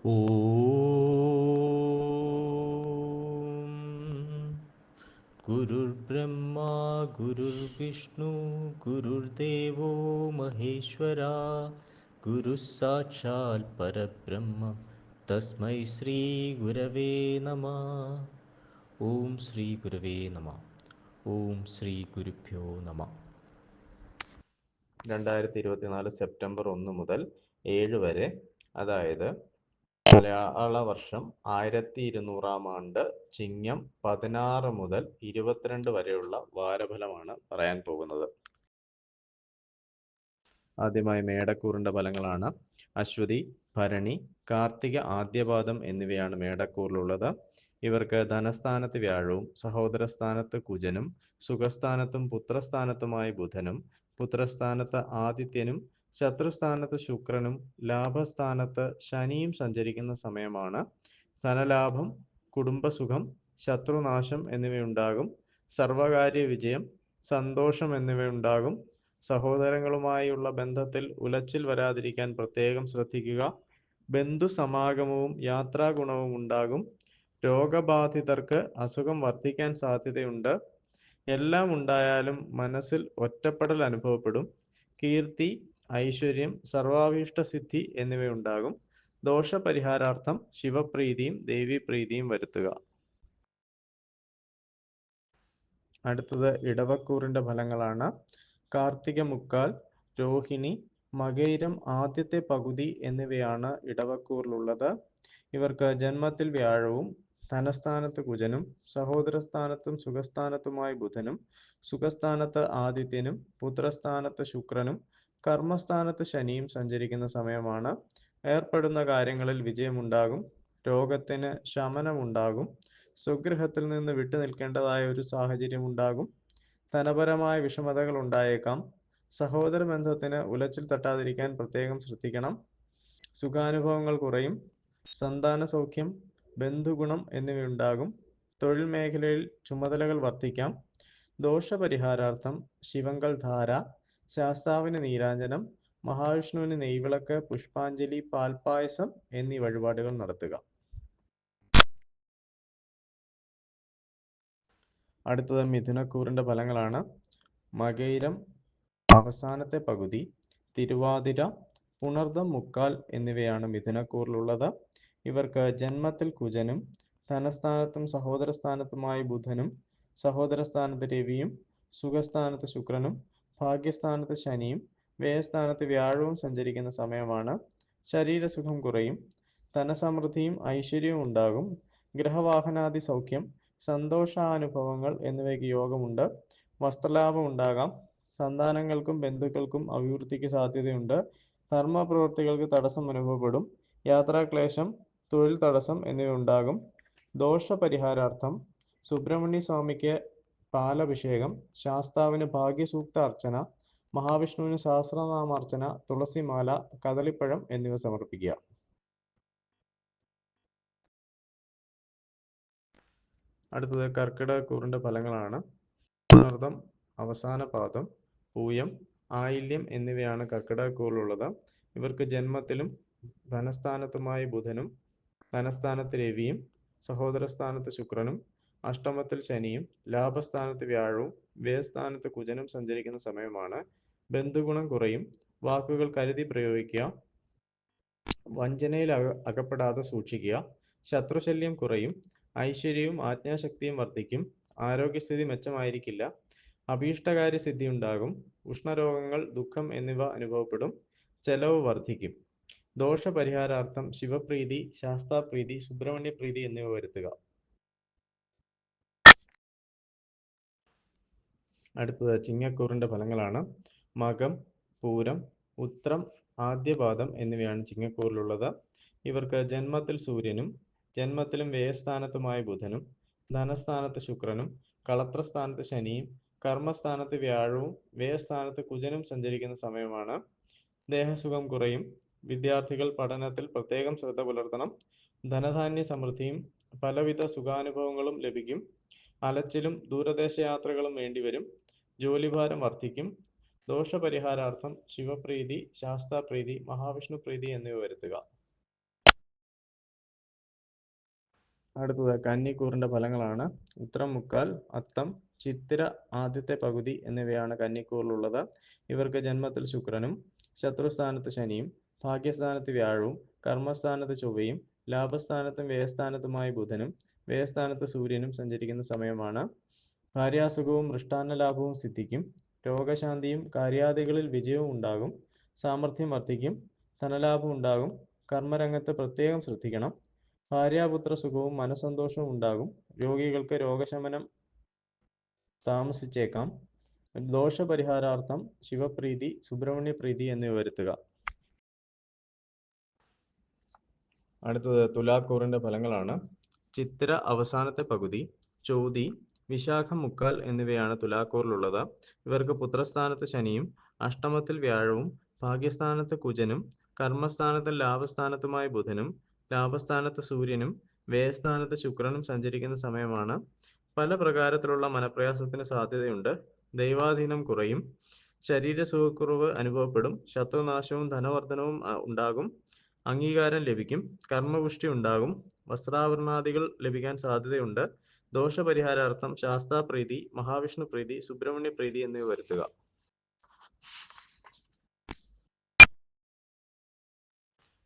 ॐ गुरुर्ब्रह्मा गुरुर्विष्णु गुरुर्देवो महेश्वरा गुरुः साक्षात् परब्रह्म तस्मै श्रीगुरवे नमः. ഓം ശ്രീ ഗുരവേ നമ. ഓം ശ്രീ ഗുരുഭ്യോ നമ. 2024 സെപ്റ്റംബർ 1 മുതൽ 7 വരെ, അതായത് മലയാള വർഷം 1200 ആണ്ട് ചിങ്ങം 16 മുതൽ 22 വരെയുള്ള വാരഫലമാണ് പറയാൻ പോകുന്നത്. ആദ്യമായി മേടക്കൂറിന്റെ ഫലങ്ങളാണ്. അശ്വതി, ഭരണി, കാർത്തിക ആദ്യപാദം എന്നിവയാണ് മേടക്കൂറിലുള്ളത്. ഇവർക്ക് ധനസ്ഥാനത്ത് വ്യാഴവും സഹോദരസ്ഥാനത്ത് കുജനും സുഖസ്ഥാനത്തും പുത്രസ്ഥാനത്തുമായി ബുധനും പുത്രസ്ഥാനത്ത് ആദിത്യനും ശത്രുസ്ഥാനത്ത് ശുക്രനും ലാഭസ്ഥാനത്ത് ശനിയും സഞ്ചരിക്കുന്ന സമയമാണ്. ധനലാഭം, കുടുംബസുഖം, ശത്രുനാശം എന്നിവയുണ്ടാകും. സർവകാര്യ വിജയം, സന്തോഷം എന്നിവയുണ്ടാകും. സഹോദരങ്ങളുമായുള്ള ബന്ധത്തിൽ ഉലച്ചിൽ വരാതിരിക്കാൻ പ്രത്യേകം ശ്രദ്ധിക്കുക. ബന്ധുസമാഗമവും യാത്രാഗുണവും ഉണ്ടാകും. രോഗബാധിതർക്ക് അസുഖം വർദ്ധിക്കാൻ സാധ്യതയുണ്ട്. എല്ലാം ഉണ്ടായാലും മനസ്സിൽ ഒറ്റപ്പെടൽ അനുഭവപ്പെടും. കീർത്തി, ഐശ്വര്യം, സർവാഭീഷ്ടസിദ്ധി എന്നിവയുണ്ടാകും. ദോഷപരിഹാരാർത്ഥം ശിവപ്രീതിയും ദേവീപ്രീതിയും വരുത്തുക. അടുത്തത് ഇടവക്കൂറിന്റെ ഫലങ്ങളാണ്. കാർത്തിക മുക്കാൽ, രോഹിണി, മകയിരം ആദ്യത്തെ പകുതി എന്നിവയാണ് ഇടവക്കൂറിലുള്ളത്. ഇവർക്ക് ജന്മത്തിൽ വ്യാഴവും ധനസ്ഥാനത്ത് കുജനും സഹോദരസ്ഥാനത്തും സുഖസ്ഥാനത്തുമായി ബുധനും സുഖസ്ഥാനത്ത് ആദിത്യനും പുത്രസ്ഥാനത്ത് ശുക്രനും കർമ്മസ്ഥാനത്ത് ശനിയും സഞ്ചരിക്കുന്ന സമയമാണ്. ഏർപ്പെടുന്ന കാര്യങ്ങളിൽ വിജയമുണ്ടാകും. രോഗത്തിന് ശമനമുണ്ടാകും. സ്വഗൃഹത്തിൽ നിന്ന് വിട്ടുനിൽക്കേണ്ടതായ ഒരു സാഹചര്യമുണ്ടാകും. ധനപരമായ വിഷമതകൾ ഉണ്ടായേക്കാം. സഹോദര ബന്ധത്തിന് ഉലച്ചിൽ തട്ടാതിരിക്കാൻ പ്രത്യേകം ശ്രദ്ധിക്കണം. സുഖാനുഭവങ്ങൾ കുറയും. സന്താന സൗഖ്യം, ബന്ധുഗുണം എന്നിവയുണ്ടാകും. തൊഴിൽ മേഖലയിൽ ചുമതലകൾ വർദ്ധിക്കാം. ദോഷപരിഹാരാർത്ഥം ശിവങ്കൽ ധാര, ശാസ്താവിന് നീരാഞ്ജനം, മഹാവിഷ്ണുവിന് നെയ്വിളക്ക്, പുഷ്പാഞ്ജലി, പാൽപ്പായസം എന്നീ വഴിപാടുകൾ നടത്തുക. അടുത്തത് മിഥുനക്കൂറിന്റെ ഫലങ്ങളാണ്. മകയിരം അവസാനത്തെ പകുതി, തിരുവാതിര, പുണർദം മുക്കാൽ എന്നിവയാണ് മിഥുനക്കൂറിലുള്ളത്. ഇവർക്ക് ജന്മത്തിൽ കുജനും ധനസ്ഥാനത്തും സഹോദരസ്ഥാനത്തുമായി ബുധനും സഹോദരസ്ഥാനത്ത് രവിയും സുഖസ്ഥാനത്ത് ശുക്രനും ഭാഗ്യസ്ഥാനത്ത് ശനിയും വ്യയസ്ഥാനത്ത് വ്യാഴവും സഞ്ചരിക്കുന്ന സമയമാണ്. ശരീരസുഖം കുറയും. ധനസമൃദ്ധിയും ഐശ്വര്യവും ഉണ്ടാകും. ഗ്രഹവാഹനാദി സൗഖ്യം, സന്തോഷാനുഭവങ്ങൾ എന്നിവയ്ക്ക് യോഗമുണ്ട്. വസ്ത്രലാഭം ഉണ്ടാകാം. സന്താനങ്ങൾക്കും ബന്ധുക്കൾക്കും അഭിവൃദ്ധിക്ക് സാധ്യതയുണ്ട്. ധർമ്മപ്രവൃത്തികൾക്ക് തടസ്സം അനുഭവപ്പെടും. യാത്രാക്ലേശം, തൊഴിൽ തടസ്സം എന്നിവ ഉണ്ടാകും. ദോഷപരിഹാരാർത്ഥം സുബ്രഹ്മണ്യ സ്വാമിക്ക് പാലഭിഷേകം, ശാസ്താവിന് ഭാഗ്യസൂക്ത അർച്ചന, മഹാവിഷ്ണുവിന് സഹസ്രനാമാർച്ചന, തുളസിമാല, കദളിപ്പഴം എന്നിവ സമർപ്പിക്കുക. അടുത്തത് കർക്കിടകക്കൂറിന്റെ ഫലങ്ങളാണ്. പുണർദം അവസാന പാദം, പൂയം, ആയില്യം എന്നിവയാണ് കർക്കിടകക്കൂറിലുള്ളത്. ഇവർക്ക് ജന്മത്തിലും ധനസ്ഥാനത്തുമായി ബുധനും ധനസ്ഥാനത്ത് രവിയും സഹോദരസ്ഥാനത്ത് ശുക്രനും അഷ്ടമത്തിൽ ശനിയും ലാഭസ്ഥാനത്ത് വ്യാഴവും വ്യയസ്ഥാനത്ത് കുജനും സഞ്ചരിക്കുന്ന സമയമാണ്. ബന്ധുഗുണം കുറയും. വാക്കുകൾ കരുതി പ്രയോഗിക്കുക. വഞ്ചനയിൽ അകപ്പെടാതെ സൂക്ഷിക്കുക. ശത്രുശല്യം കുറയും. ഐശ്വര്യവും ആജ്ഞാശക്തിയും വർദ്ധിക്കും. ആരോഗ്യസ്ഥിതി മെച്ചമായിരിക്കില്ല. അഭീഷ്ടകാര്യ സിദ്ധി ഉണ്ടാകും. ഉഷ്ണരോഗങ്ങൾ, ദുഃഖം എന്നിവ അനുഭവപ്പെടും. ചെലവ് വർദ്ധിക്കും. ദോഷപരിഹാരാർത്ഥം ശിവപ്രീതി, ശാസ്താപ്രീതി, സുബ്രഹ്മണ്യപ്രീതി എന്നിവ വരുത്തുക. അടുത്തത് ചിങ്ങക്കൂറിന്റെ ഫലങ്ങളാണ്. മകം, പൂരം, ഉത്രം, ആദ്യപാദം എന്നിവയാണ് ചിങ്ങക്കൂറിലുള്ളത്. ഇവർക്ക് ജന്മത്തിൽ സൂര്യനും ജന്മത്തിലും വ്യയസ്ഥാനത്തുമായ ബുധനും ധനസ്ഥാനത്ത് ശുക്രനും കളത്രസ്ഥാനത്ത് ശനിയും കർമ്മസ്ഥാനത്ത് വ്യാഴവും വ്യയസ്ഥാനത്ത് കുജനും സഞ്ചരിക്കുന്ന സമയമാണ്. ദേഹസുഖം കുറയും. വിദ്യാർത്ഥികൾ പഠനത്തിൽ പ്രത്യേകം ശ്രദ്ധ പുലർത്തണം. ധനധാന്യ സമൃദ്ധിയും പലവിധ സുഖാനുഭവങ്ങളും ലഭിക്കും. അലച്ചിലും ദൂരദേശ യാത്രകളും വേണ്ടിവരും. ജോലിഭാരം വർദ്ധിക്കും. ദോഷപരിഹാരാർത്ഥം ശിവപ്രീതി, ശാസ്താപ്രീതി, മഹാവിഷ്ണു പ്രീതി എന്നിവ വരുത്തുക. അടുത്തത് കന്നിക്കൂറിന്റെ ഫലങ്ങളാണ്. ഉത്രം മുക്കാൽ, അത്തം, ചിത്തിര ആദ്യത്തെ പകുതി എന്നിവയാണ് കന്നിക്കൂറിലുള്ളത്. ഇവർക്ക് ജന്മത്തിൽ ശുക്രനും ശത്രുസ്ഥാനത്ത് ശനിയും ഭാഗ്യസ്ഥാനത്ത് വ്യാഴവും കർമ്മസ്ഥാനത്ത് ചൊവ്വയും ലാഭസ്ഥാനത്തും വ്യയസ്ഥാനത്തുമായി ബുധനും വ്യയസ്ഥാനത്ത് സൂര്യനും സഞ്ചരിക്കുന്ന സമയമാണ്. ഭാര്യാസുഖവും മൃഷ്ടാന്ന ലാഭവും സിദ്ധിക്കും. രോഗശാന്തിയും കാര്യാദികളിൽ വിജയവും ഉണ്ടാകും. സാമർഥ്യം വർദ്ധിക്കും. ധനലാഭം ഉണ്ടാകും. കർമ്മരംഗത്ത് പ്രത്യേകം ശ്രദ്ധിക്കണം. ഭാര്യാപുത്ര സുഖവും മനസ്സന്തോഷവും ഉണ്ടാകും. രോഗികൾക്ക് രോഗശമനം താമസിച്ചേക്കാം. ദോഷപരിഹാരാർത്ഥം ശിവപ്രീതി, സുബ്രഹ്മണ്യപ്രീതി എന്നിവ വരുത്തുക. അടുത്തത് തുലാക്കൂറിന്റെ ഫലങ്ങളാണ്. ചിത്തിര അവസാനത്തെ പകുതി, ചോതി, വിശാഖം മുക്കാൽ എന്നിവയാണ് തുലാക്കൂറിലുള്ളത്. ഇവർക്ക് പുത്രസ്ഥാനത്ത് ശനിയും അഷ്ടമത്തിൽ വ്യാഴവും ഭാഗ്യസ്ഥാനത്ത് കുജനും കർമ്മസ്ഥാനത്തും ലാഭസ്ഥാനത്തുമായി ബുധനും ലാഭസ്ഥാനത്ത് സൂര്യനും വ്യയസ്ഥാനത്ത് ശുക്രനും സഞ്ചരിക്കുന്ന സമയമാണ്. പല പ്രകാരത്തിലുള്ള മനപ്രയാസത്തിന് സാധ്യതയുണ്ട്. ദൈവാധീനം കുറയും. ശരീരസുഖക്കുറവ് അനുഭവപ്പെടും. ശത്രുനാശവും ധനവർദ്ധനവും ഉണ്ടാകും. അംഗീകാരം ലഭിക്കും. കർമ്മപുഷ്ടി ഉണ്ടാകും. വസ്ത്രാഭരണാദികൾ ലഭിക്കാൻ സാധ്യതയുണ്ട്. ദോഷപരിഹാരാർത്ഥം ശാസ്താപ്രീതി, മഹാവിഷ്ണു പ്രീതി, സുബ്രഹ്മണ്യ പ്രീതി എന്നിവ വരുത്തുക.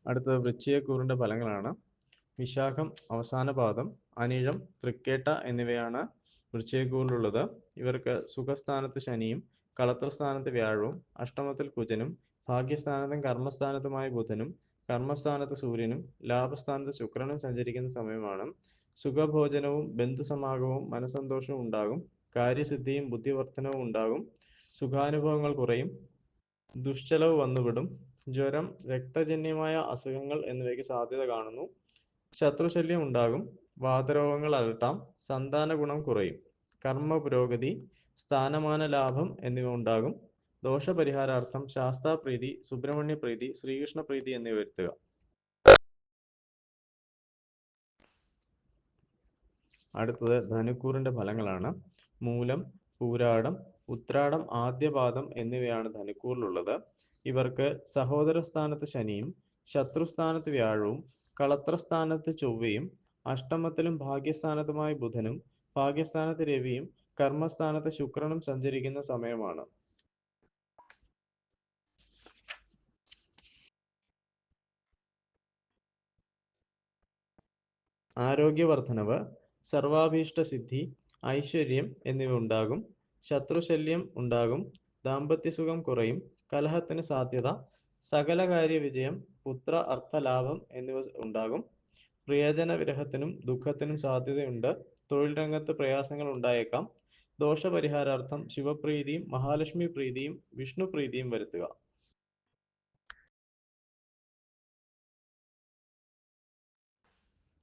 അടുത്തത് വൃശ്ചികക്കൂറിന്റെ ഫലങ്ങളാണ്. വിശാഖം അവസാന പാദം, അനിഴം, തൃക്കേട്ട എന്നിവയാണ് വൃശ്ചികക്കൂറിലുള്ളത്. ഇവർക്ക് സുഖസ്ഥാനത്ത് ശനിയും കളത്രസ്ഥാനത്ത് വ്യാഴവും അഷ്ടമത്തിൽ കുജനും ഭാഗ്യസ്ഥാനത്തും കർമ്മസ്ഥാനത്തുമായ ബുധനും കർമ്മസ്ഥാനത്ത് സൂര്യനും ലാഭസ്ഥാനത്ത് ശുക്രനും സഞ്ചരിക്കുന്ന സമയമാണ്. സുഖഭോജനവും ബന്ധുസമാഗമവും മനസ്സന്തോഷവും ഉണ്ടാകും. കാര്യസിദ്ധിയും ബുദ്ധിവർദ്ധനവും ഉണ്ടാകും. സുഖാനുഭവങ്ങൾ കുറയും. ദുഷ്ചെലവ് വന്നുവിടും. ജ്വരം, രക്തജന്യമായ അസുഖങ്ങൾ എന്നിവയ്ക്ക് സാധ്യത കാണുന്നു. ശത്രുശല്യം ഉണ്ടാകും. വാതരോഗങ്ങൾ അലട്ടാം. സന്താന ഗുണം കുറയും. കർമ്മ പുരോഗതി, സ്ഥാനമാന ലാഭം എന്നിവ ഉണ്ടാകും. ദോഷപരിഹാരാർത്ഥം ശാസ്താപ്രീതി, സുബ്രഹ്മണ്യപ്രീതി, ശ്രീകൃഷ്ണപ്രീതി എന്നിവ വരുത്തുക. അടുത്തത് ധനുക്കൂറിന്റെ ഫലങ്ങളാണ്. മൂലം, പൂരാടം, ഉത്രാടം ആദ്യപാദം എന്നിവയാണ് ധനുക്കൂറിലുള്ളത്. ഇവർക്ക് സഹോദരസ്ഥാനത്ത് ശനിയും ശത്രുസ്ഥാനത്ത് വ്യാഴവും കളത്രസ്ഥാനത്ത് ചൊവ്വയും അഷ്ടമത്തിലും ഭാഗ്യസ്ഥാനത്തുമായി ബുധനും ഭാഗ്യസ്ഥാനത്ത് രവിയും കർമ്മസ്ഥാനത്ത് ശുക്രനും സഞ്ചരിക്കുന്ന സമയമാണ്. ആരോഗ്യവർദ്ധനവ്, സർവാഭീഷ്ടസിദ്ധി, ഐശ്വര്യം എന്നിവ ഉണ്ടാകും. ശത്രുശല്യം ഉണ്ടാകും. ദാമ്പത്യസുഖം കുറയും. കലഹത്തിന് സാധ്യത. സകലകാര്യ വിജയം, പുത്ര അർത്ഥലാഭം എന്നിവ ഉണ്ടാകും. പ്രിയജന വിരഹത്തിനും ദുഃഖത്തിനും സാധ്യതയുണ്ട്. തൊഴിൽ രംഗത്ത് പ്രയാസങ്ങൾ ഉണ്ടായേക്കാം. ദോഷപരിഹാരാർത്ഥം ശിവപ്രീതിയും മഹാലക്ഷ്മി പ്രീതിയും വിഷ്ണു പ്രീതിയും വരുത്തുക.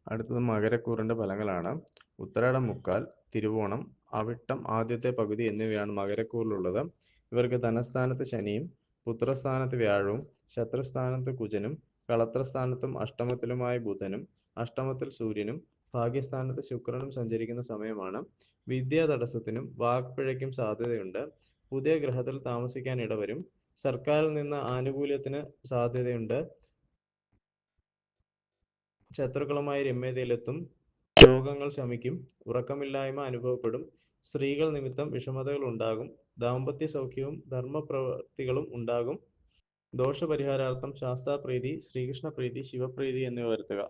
അടുത്തത് മകരക്കൂറിന്റെ ഫലങ്ങളാണ്. ഉത്രാടം മുക്കാൽ, തിരുവോണം, അവിട്ടം ആദ്യത്തെ പകുതി എന്നിവയാണ് മകരക്കൂറിലുള്ളത്. ഇവർക്ക് ധനസ്ഥാനത്ത് ശനിയും പുത്രസ്ഥാനത്ത് വ്യാഴവും ശത്രുസ്ഥാനത്ത് കുജനും കളത്രസ്ഥാനത്തും അഷ്ടമത്തിലുമായ ബുധനും അഷ്ടമത്തിൽ സൂര്യനും ഭാഗ്യസ്ഥാനത്ത് ശുക്രനും സഞ്ചരിക്കുന്ന സമയമാണ്. വിദ്യാ തടസ്സത്തിനും വാക്പിഴയ്ക്കും സാധ്യതയുണ്ട്. പുതിയ ഗ്രഹത്തിൽ താമസിക്കാൻ ഇടവരും. സർക്കാരിൽ നിന്ന് ആനുകൂല്യത്തിന് സാധ്യതയുണ്ട്. ശത്രുക്കളുമായി രമ്യതയിലെത്തും. രോഗങ്ങൾ ശമിക്കും. ഉറക്കമില്ലായ്മ അനുഭവപ്പെടും. സ്ത്രീകൾ നിമിത്തം വിഷമതകൾ ഉണ്ടാകും. ദാമ്പത്യ സൗഖ്യവും ധർമ്മപ്രവൃത്തികളും ഉണ്ടാകും. ദോഷപരിഹാരാർത്ഥം ശാസ്താപ്രീതി, ശ്രീകൃഷ്ണപ്രീതി, ശിവപ്രീതി എന്നിവ വരുത്തുക.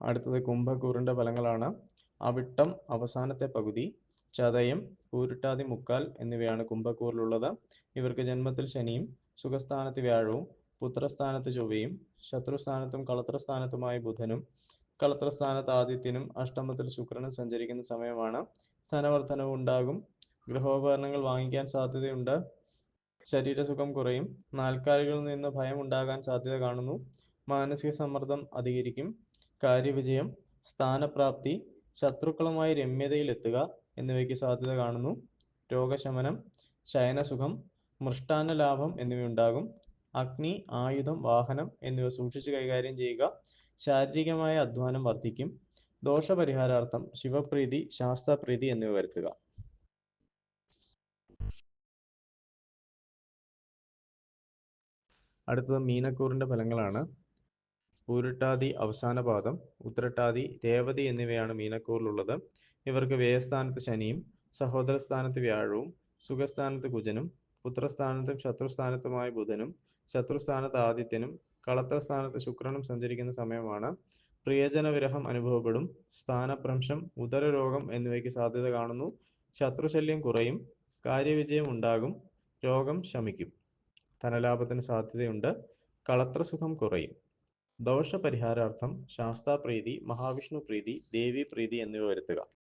അടുത്തത് കുംഭക്കൂറിന്റെ ഫലങ്ങളാണ്. അവിട്ടം അവസാനത്തെ പകുതി, ചതയം, പൂരിട്ടാതി മുക്കാൽ എന്നിവയാണ് കുംഭക്കൂറിലുള്ളത്. ഇവർക്ക് ജന്മത്തിൽ ശനിയും സുഖസ്ഥാനത്ത് വ്യാഴവും പുത്രസ്ഥാനത്ത് ചൊവ്വയും ശത്രുസ്ഥാനത്തും കളത്രസ്ഥാനത്തുമായി ബുധനും കളത്രസ്ഥാനത്ത് ആദിത്യനും അഷ്ടമത്തിൽ ശുക്രനും സഞ്ചരിക്കുന്ന സമയമാണ്. ധനവർദ്ധനവ് ഉണ്ടാകും. ഗൃഹോപകരണങ്ങൾ വാങ്ങിക്കാൻ സാധ്യതയുണ്ട്. ശരീരസുഖം കുറയും. നാൽക്കാലികളിൽ നിന്ന് ഭയം ഉണ്ടാകാൻ സാധ്യത കാണുന്നു. മാനസിക സമ്മർദ്ദം അധികരിക്കും. കാര്യവിജയം, സ്ഥാനപ്രാപ്തി, ശത്രുക്കളുമായി രമ്യതയിലെത്തുക എന്നിവയ്ക്ക് സാധ്യത കാണുന്നു. രോഗശമനം, ശയനസുഖം, മൃഷ്ടാന്ന ലാഭം എന്നിവയുണ്ടാകും. അഗ്നി, ആയുധം, വാഹനം എന്നിവ സൂക്ഷിച്ച് കൈകാര്യം ചെയ്യുക. ശാരീരികമായ അധ്വാനം വർദ്ധിക്കും. ദോഷപരിഹാരാർത്ഥം ശിവപ്രീതി, ശാസ്താപ്രീതി എന്നിവ വരുത്തുക. അടുത്തത് മീനക്കൂറിന്റെ ഫലങ്ങളാണ്. പൂരിട്ടാതി അവസാന പാദം, ഉത്രട്ടാതി, രേവതി എന്നിവയാണ് മീനക്കൂറിലുള്ളത്. ഇവർക്ക് വ്യയസ്ഥാനത്ത് ശനിയും സഹോദരസ്ഥാനത്ത് വ്യാഴവും സുഖസ്ഥാനത്ത് കുജനും പുത്രസ്ഥാനത്തും ശത്രുസ്ഥാനത്തുമായ ബുധനും ശത്രുസ്ഥാനത്ത് ആദിത്യനും കളത്രസ്ഥാനത്ത് ശുക്രനും സഞ്ചരിക്കുന്ന സമയമാണ്. പ്രിയജന വിരഹം അനുഭവപ്പെടും. സ്ഥാനഭ്രംശം, ഉദരരോഗം എന്നിവയ്ക്ക് സാധ്യത കാണുന്നു. ശത്രുശല്യം കുറയും. കാര്യവിജയം ഉണ്ടാകും. രോഗം ശമിക്കും. ധനലാഭത്തിന് സാധ്യതയുണ്ട്. കളത്രസുഖം കുറയും. ദോഷപരിഹാരാർത്ഥം ശാസ്താപ്രീതി, മഹാവിഷ്ണു പ്രീതി, ദേവീപ്രീതി എന്നിവ വരുത്തുക.